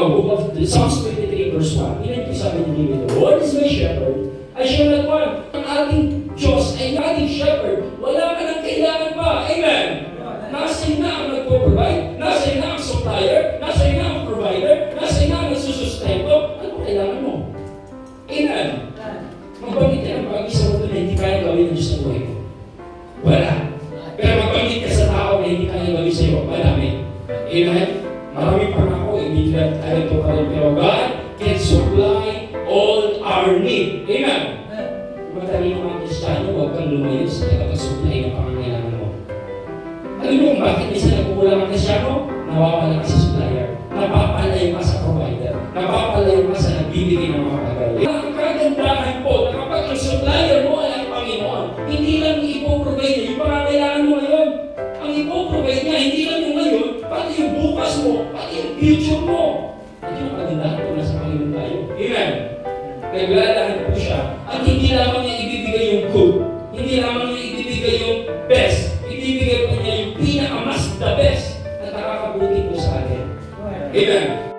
Book of Psalms 23 verse 1, yun yung sabi ni David, the Lord is my shepherd, I shall not want. Ang ating Diyos ay ating shepherd, wala ka nang kailangan pa. Amen? Nasa iyo na ang nagpo-provide, nasa iyo na ang supplier, nasa iyo na ang provider, nasa iyo na ang nagsusustento. Ano kailangan mo? Amen? Magbanggit ka ng bagay sa mundo na hindi kaya gawin ng Diyos sa buhay mo. Wala. Pero magbanggit ka sa tao na hindi kaya gawin sa iyo. Madami. Amen? Marami pa na ako, hindi na tayo ito pa rin. Pero God can supply all our need. Amen? Matalino mga Kristiyano, huwag kang lumayo sa tagapag-supply ng pangangailangan mo. Alam mo kung bakit minsan nagkukulang ang Kristiyano? Nawawala ka sa supplier. Napapalayo ka sa provider. Napapalayo ka sa nagbibigay ng mga bagay. Ang kagandahan po, na kapag ang supplier mo ay ang Panginoon, hindi lang ipoprovide niya yung pangangailangan mo ngayon. Ang ipoprovide niya, hindi lang yung ngayon, pati yung bukas mo, pati yung future mo. Ito yung kagandahan po na sa Panginoon tayo. Amen? Naglalahan po siya at hindi lamang niya ibibigay yung good, hindi lamang niya ibibigay yung best, ibibigay po niya yung pinaka-mas the best na nakakabuti po sa atin. Amen.